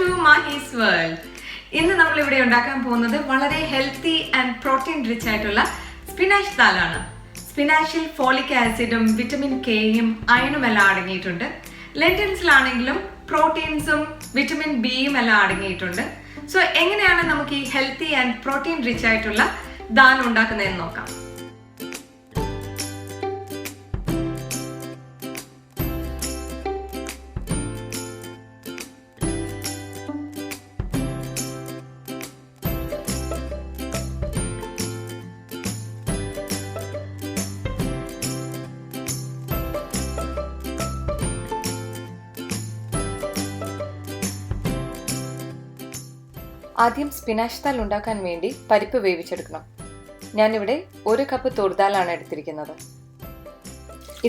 to Mahi's World. ഇന്ന് നമ്മൾ ഇവിടെ ഉണ്ടാക്കാൻ പോകുന്നത് വളരെ ഹെൽത്തി ആൻഡ് പ്രോട്ടീൻ റിച്ച് ആയിട്ടുള്ള സ്പിനാച്ച് ദാലാണ്. സ്പിനാച്ചിൽ ഫോളിക് ആസിഡും വിറ്റമിൻ കെയും അയണും എല്ലാം അടങ്ങിയിട്ടുണ്ട്. ലെന്റിൽസിലാണെങ്കിലും പ്രോട്ടീൻസും വിറ്റമിൻ ബിയും എല്ലാം അടങ്ങിയിട്ടുണ്ട്. സോ എങ്ങനെയാണ് നമുക്ക് ഈ ഹെൽത്തി ആൻഡ് പ്രോട്ടീൻ റിച്ച് ആയിട്ടുള്ള ദാൽ ഉണ്ടാക്കുന്നതെന്ന് നോക്കാം. ആദ്യം സ്പിനാച്ച് ദാൽ ഉണ്ടാക്കാൻ വേണ്ടി പരിപ്പ് വേവിച്ചെടുക്കണം. ഞാനിവിടെ 1 കപ്പ് തോർ ദാലാണ് എടുത്തിരിക്കുന്നത്.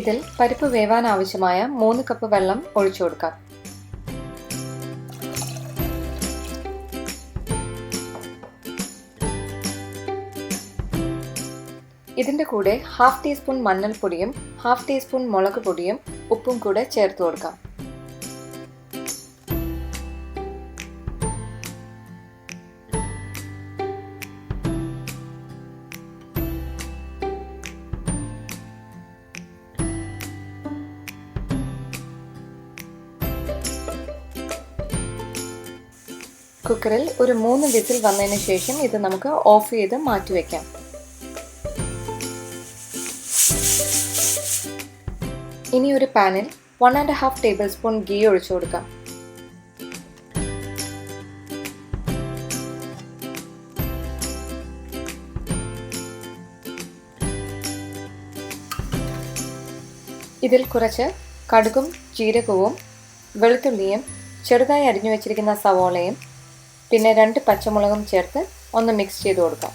ഇതിൽ പരിപ്പ് വേവാൻ ആവശ്യമായ 3 കപ്പ് വെള്ളം ഒഴിച്ചു കൊടുക്കാം. ഇതിൻ്റെ കൂടെ 1/2 ടീസ്പൂൺ മഞ്ഞൾപ്പൊടിയും 1/2 ടീസ്പൂൺ മുളക് പൊടിയും ഉപ്പും കൂടെ ചേർത്ത് കൊടുക്കാം. കുക്കറിൽ ഒരു 3 വിസിൽ വന്നതിന് ശേഷം ഇത് നമുക്ക് ഓഫ് ചെയ്ത് മാറ്റിവെക്കാം. ഇനി ഒരു പാനിൽ 1.5 ടേബിൾ സ്പൂൺ ഗീ ഒഴിച്ചു കൊടുക്കാം. ഇതിൽ കുറച്ച് കടുകും ജീരകവും വെളുത്തുള്ളിയും ചെറുതായി അരിഞ്ഞു വെച്ചിരിക്കുന്ന സവോളയും പിന്നെ 2 പച്ചമുളകും ചേർത്ത് ഒന്ന് മിക്സ് ചെയ്ത് കൊടുക്കാം.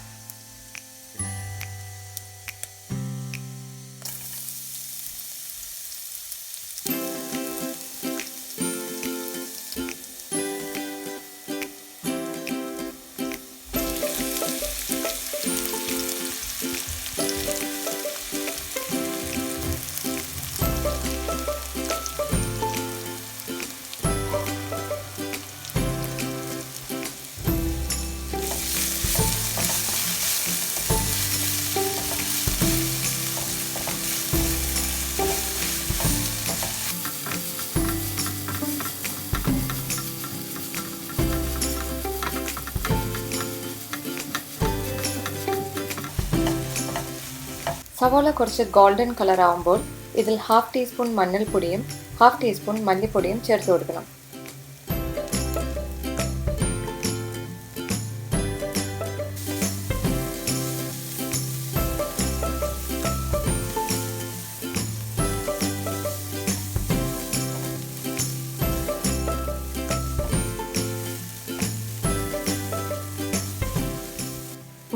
സവോള കുറച്ച് ഗോൾഡൻ കളർ ആവുമ്പോൾ ഇതിൽ 1/2 ടീസ്പൂൺ മഞ്ഞൾപ്പൊടിയും 1/2 ടീസ്പൂൺ മല്ലിപ്പൊടിയും ചേർത്ത് കൊടുക്കണം.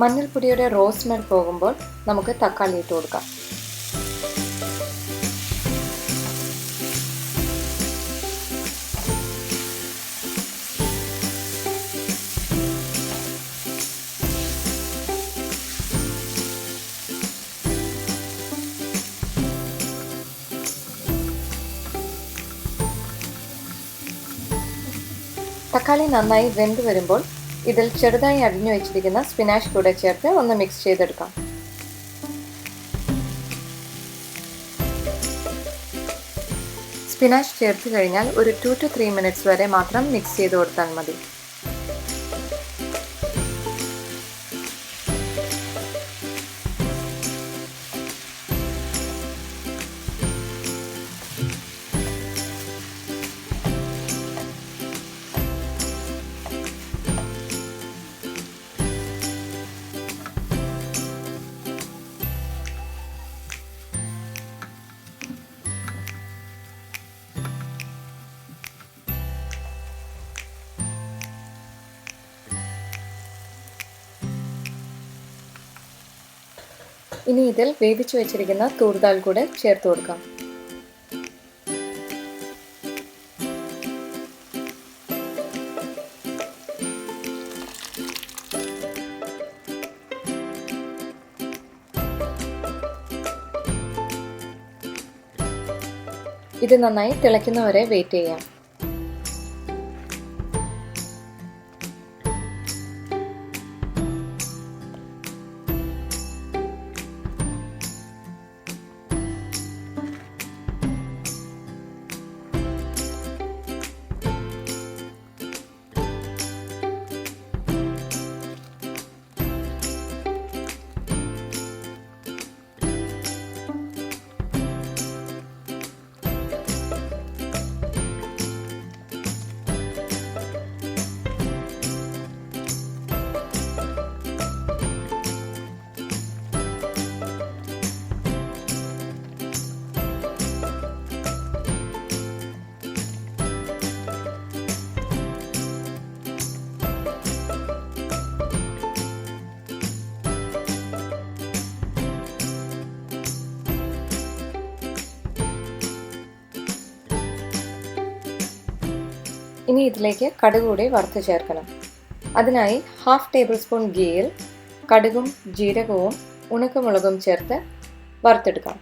മഞ്ഞൾപ്പൊടിയുടെ റോ സ്മെൽ പോകുമ്പോൾ നമുക്ക് തക്കാളി ഇട്ട് കൊടുക്കാം. തക്കാളി നന്നായി വെന്ത് വരുമ്പോൾ ഇതിൽ ചെറുതായി അരിഞ്ഞു വെച്ചിരിക്കുന്ന സ്പിനാച്ച് കൂടെ ചേർത്ത് ഒന്ന് മിക്സ് ചെയ്തെടുക്കാം. സ്പിനാച്ച് ചേർത്ത് കഴിഞ്ഞാൽ ഒരു 2 to 3 മിനിറ്റ്സ് വരെ മാത്രം മിക്സ് ചെയ്ത് കൊടുത്താൽ മതി. ഇനി ഇതിൽ വേവിച്ചു വെച്ചിരിക്കുന്ന തൂർ ദാൽ കൂടെ ചേർത്ത് കൊടുക്കാം. ഇത് നന്നായി തിളയ്ക്കുന്നവരെ വെയിറ്റ് ചെയ്യാം. ഇനി ഇതിലേക്ക് കടുക് കൂടി വറുത്ത് ചേർക്കണം. അതിനായി 1/2 ടേബിൾ സ്പൂൺ ഗീയിൽ കടുകും ജീരകവും ഉണക്കമുളകും ചേർത്ത് വറുത്തെടുക്കാം.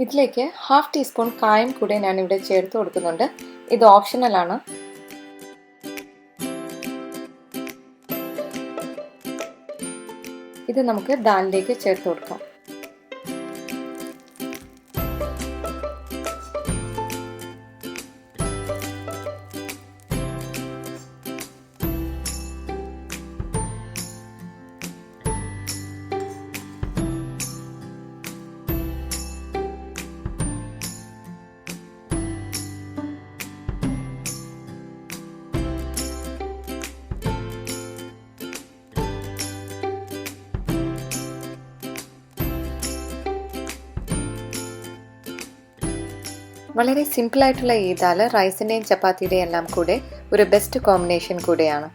ഇതിലേക്ക് 1/2 ടീസ്പൂൺ കായം കൂടെ ഞാനിവിടെ ചേർത്ത് കൊടുക്കുന്നുണ്ട്. ഇത് ഓപ്ഷണലാണ്. ഇത് നമുക്ക് ദാലിലേക്ക് ചേർത്ത് കൊടുക്കാം. വളരെ സിമ്പിളായിട്ടുള്ള ഈ ദാൽ റൈസിൻ്റെയും ചപ്പാത്തിയുടെയും എല്ലാം കൂടെ ഒരു ബെസ്റ്റ് കോമ്പിനേഷൻ കൂടെയാണ്.